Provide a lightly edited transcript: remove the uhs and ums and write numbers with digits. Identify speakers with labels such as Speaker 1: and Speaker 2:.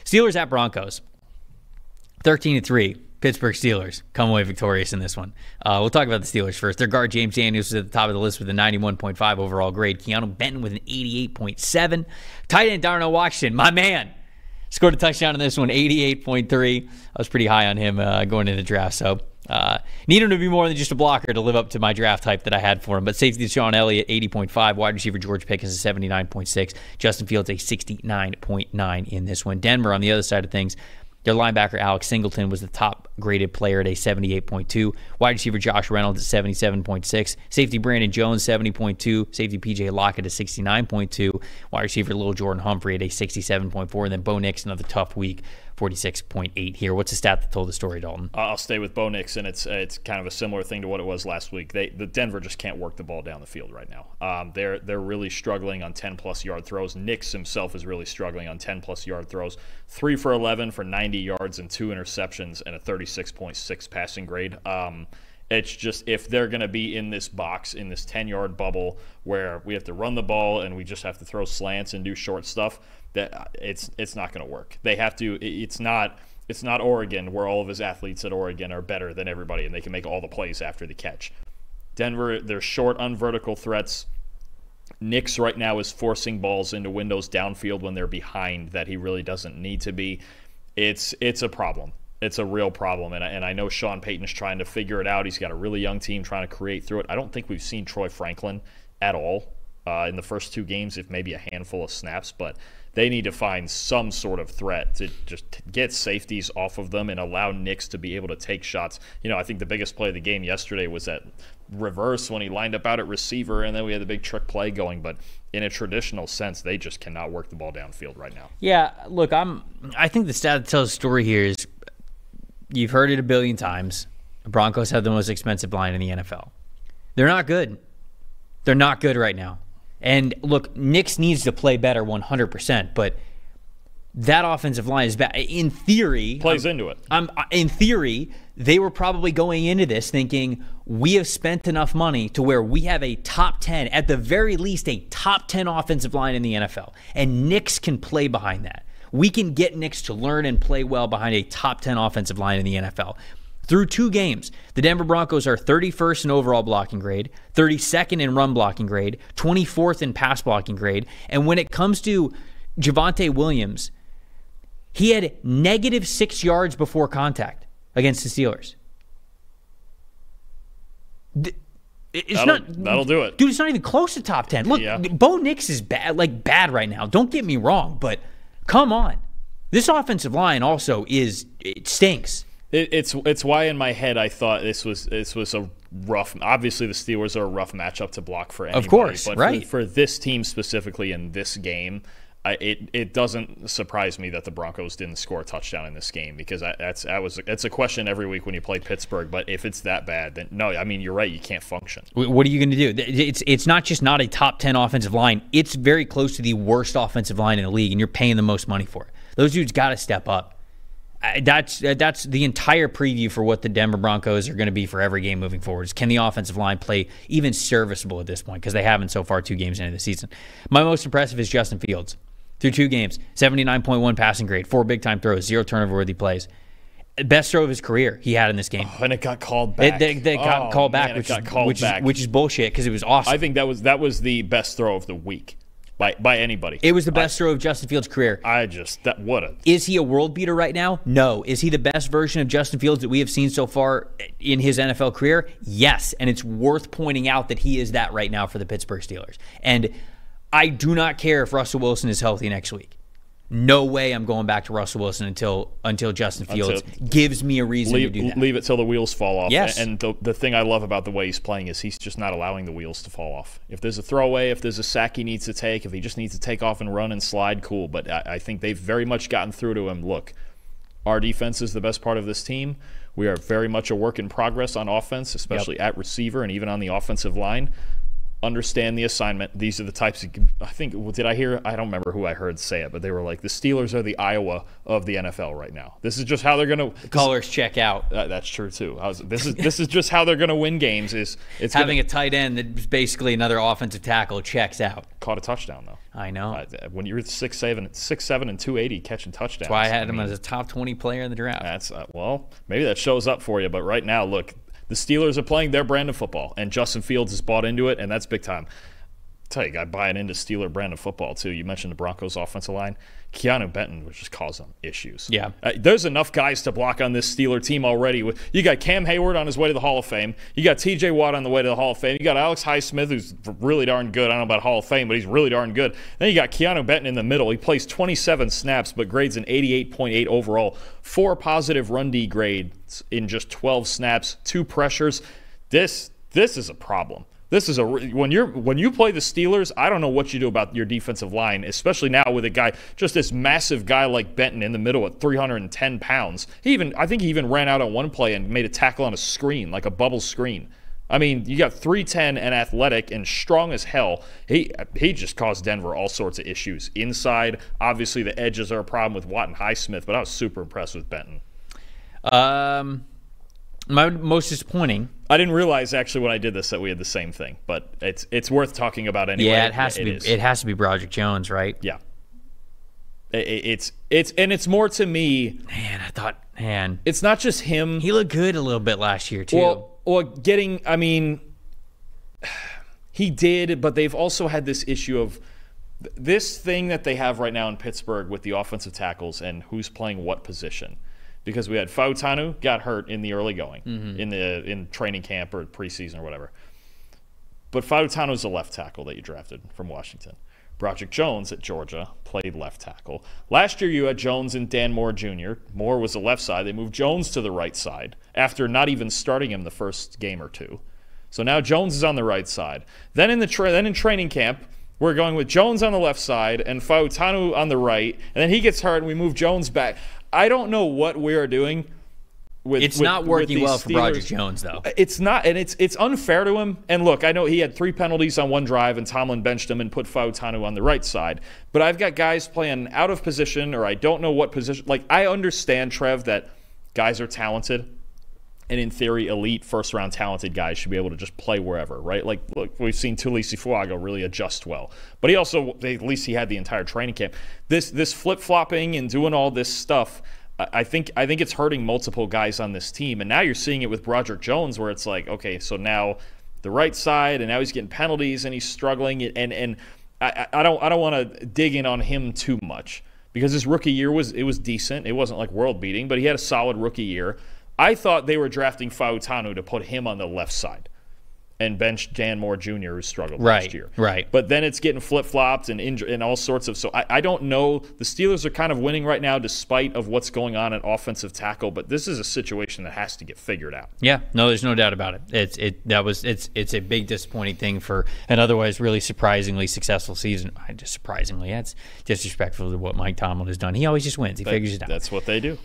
Speaker 1: Steelers at Broncos. 13-3. Pittsburgh Steelers come away victorious in this one. We'll talk about the Steelers first. Their guard, James Daniels, was at the top of the list with a 91.5 overall grade. Keanu Benton with an 88.7. Tight end Darnell Washington, my man, scored a touchdown in this one, 88.3. I was pretty high on him going into the draft, so need him to be more than just a blocker to live up to my draft hype that I had for him. But safety Sean Elliott, 80.5. Wide receiver George Pickens, a 79.6. Justin Fields, a 69.9 in this one. Denver, on the other side of things, their linebacker Alex Singleton was the top-graded player at a 78.2. Wide receiver Josh Reynolds at 77.6. Safety Brandon Jones, 70.2. Safety P.J. Lockett at 69.2. Wide receiver Lil Jordan Humphrey at a 67.4. And then Bo Nix, another tough week, 46.8 here. What's the stat that told the story, Dalton?
Speaker 2: I'll stay with Bo Nix, and it's kind of a similar thing to what it was last week. The Denver just can't work the ball down the field right now. They're really struggling on 10-plus yard throws. Nix himself is really struggling on 10-plus yard throws. 3 for 11 for 90 yards and 2 interceptions and a 36.6 passing grade. It's just, if they're going to be in this box, in this 10-yard bubble where we have to run the ball and we just have to throw slants and do short stuff, that it's not going to work. They have to. It's not Oregon, where all of his athletes at Oregon are better than everybody and they can make all the plays after the catch. Denver, they're short on vertical threats. Nix right now is forcing balls into windows downfield when they're behind that he really doesn't need to be. It's a problem. It's a real problem, and I know Sean Payton's trying to figure it out. He's got a really young team trying to create through it. I don't think we've seen Troy Franklin at all in the first 2 games, if maybe a handful of snaps, but they need to find some sort of threat to just get safeties off of them and allow Nix to be able to take shots. You know, I think the biggest play of the game yesterday was that reverse when he lined up out at receiver, and then we had the big trick play going. But in a traditional sense, they just cannot work the ball downfield right now.
Speaker 1: Yeah, look, I think the stat that tells the story here is, you've heard it a billion times, the Broncos have the most expensive line in the NFL. They're not good. They're not good right now. And look, Nix needs to play better 100%, but that offensive line is bad. In theory,
Speaker 2: plays into it.
Speaker 1: In theory, they were probably going into this thinking, we have spent enough money to where we have a top 10, at the very least a top 10 offensive line in the NFL, and Nix can play behind that. We can get Nix to learn and play well behind a top 10 offensive line in the NFL. Through 2 games, the Denver Broncos are 31st in overall blocking grade, 32nd in run blocking grade, 24th in pass blocking grade. And when it comes to Javonte Williams, he had negative 6 yards before contact against the Steelers.
Speaker 2: That'll do it.
Speaker 1: Dude, it's not even close to top 10. Look, yeah. Bo Nix is bad right now. Don't get me wrong, but come on. This offensive line also it stinks.
Speaker 2: It's why in my head I thought this was a rough. Obviously, the Steelers are a rough matchup to block for anybody.
Speaker 1: Of course,
Speaker 2: but
Speaker 1: right.
Speaker 2: For this team specifically in this game, it doesn't surprise me that the Broncos didn't score a touchdown in this game, because it's a question every week when you play Pittsburgh. But if it's that bad, then no, I mean, you're right. You can't function.
Speaker 1: What are you going to do? It's not just not a top 10 offensive line. It's very close to the worst offensive line in the league, and you're paying the most money for it. Those dudes got to step up. That's the entire preview for what the Denver Broncos are going to be for every game moving forward. Can the offensive line play even serviceable at this point? Because they haven't so far 2 games into the season. My most impressive is Justin Fields. Through 2 games, 79.1 passing grade, 4 big-time throws, 0 turnover-worthy plays. Best throw of his career he had in this game.
Speaker 2: Oh, and it got called back.
Speaker 1: They got called back, which is bullshit, because it was awesome.
Speaker 2: I think that was the best throw of the week. By anybody.
Speaker 1: It was the best throw of Justin Fields' career. Is he a world beater right now? No. Is he the best version of Justin Fields that we have seen so far in his NFL career? Yes. And it's worth pointing out that he is that right now for the Pittsburgh Steelers. And I do not care if Russell Wilson is healthy next week. No way I'm going back to Russell Wilson until Justin Fields gives me a reason to do that.
Speaker 2: Leave it till the wheels fall off.
Speaker 1: Yes.
Speaker 2: And the thing I love about the way he's playing is he's just not allowing the wheels to fall off. If there's a throwaway, if there's a sack he needs to take, if he just needs to take off and run and slide, cool. But I think they've very much gotten through to him. Look, our defense is the best part of this team. We are very much a work in progress on offense, especially at receiver and even on the offensive line. understand the assignment. These are the types of, I think, did I hear? I don't remember who I heard say it, but they were like, the Steelers are the Iowa of the NFL right now. This is just how they're going to.
Speaker 1: Colors check out.
Speaker 2: That's true too. This is just how they're going to win games. It's
Speaker 1: having a tight end that's basically another offensive tackle checks out.
Speaker 2: Caught a touchdown though.
Speaker 1: I know.
Speaker 2: When you're 6'7" and 280 catching touchdowns.
Speaker 1: That's why I had him as a top 20 player in the draft.
Speaker 2: That's well, maybe that shows up for you. But right now, look, the Steelers are playing their brand of football, and Justin Fields has bought into it, and that's big time. I'll tell you, a guy buying into Steeler brand of football too. You mentioned the Broncos offensive line. Keanu Benton was just causing issues.
Speaker 1: Yeah.
Speaker 2: There's enough guys to block on this Steeler team already. You got Cam Hayward on his way to the Hall of Fame. You got T.J. Watt on the way to the Hall of Fame. You got Alex Highsmith, who's really darn good. I don't know about Hall of Fame, but he's really darn good. Then you got Keanu Benton in the middle. He plays 27 snaps, but grades an 88.8 overall. 4 positive run D grades in just 12 snaps. 2 pressures. This is a problem. This is when you play the Steelers, I don't know what you do about your defensive line, especially now with a guy, just this massive guy like Benton in the middle at 310 pounds. I think he even ran out on one play and made a tackle on a screen, like a bubble screen. I mean, you got 310 and athletic and strong as hell. He just caused Denver all sorts of issues. Inside, obviously the edges are a problem with Watt and Highsmith, but I was super impressed with Benton.
Speaker 1: My most disappointing.
Speaker 2: I didn't realize actually when I did this that we had the same thing, but it's worth talking about anyway.
Speaker 1: Yeah, it has to be. It has to be Broderick Jones, right?
Speaker 2: Yeah. It's more to me.
Speaker 1: Man, I thought,
Speaker 2: it's not just him.
Speaker 1: He looked good a little bit last year too.
Speaker 2: He did, but they've also had this issue of this thing that they have right now in Pittsburgh with the offensive tackles and who's playing what position. Because we had Fautanu got hurt in the early going, in training camp or preseason or whatever. But Fautanu's a left tackle that you drafted from Washington. Broderick Jones at Georgia played left tackle. Last year you had Jones and Dan Moore Jr. Moore was the left side. They moved Jones to the right side after not even starting him the first game or two. So now Jones is on the right side. Then in training camp, we're going with Jones on the left side and Fautanu on the right. And then he gets hurt and we move Jones back. I don't know what we are doing.
Speaker 1: It's not working well for Broderick Jones, though.
Speaker 2: It's not, and it's unfair to him. And look, I know he had 3 penalties on one drive, and Tomlin benched him and put Fautanu on the right side. But I've got guys playing out of position, or I don't know what position. Like, I understand, Trev, that guys are talented, and in theory, elite first-round talented guys should be able to just play wherever, right? Like, look, we've seen Tulisi Fuaga really adjust well. But he also, at least he had the entire training camp. This flip-flopping and doing all this stuff, I think it's hurting multiple guys on this team. And now you're seeing it with Broderick Jones where it's like, okay, so now the right side, and now he's getting penalties and he's struggling. And I don't want to dig in on him too much because his rookie year was decent. It wasn't like world-beating, but he had a solid rookie year. I thought they were drafting Fautanu to put him on the left side and bench Dan Moore Jr., who struggled last year.
Speaker 1: Right.
Speaker 2: But then it's getting flip-flopped and all sorts of – so I don't know. The Steelers are kind of winning right now despite of what's going on at offensive tackle, but this is a situation that has to get figured out.
Speaker 1: Yeah, no, there's no doubt about it. It's a big disappointing thing for an otherwise really surprisingly successful season. Just surprisingly, that's disrespectful to what Mike Tomlin has done. He always just wins. He figures it out.
Speaker 2: That's what they do.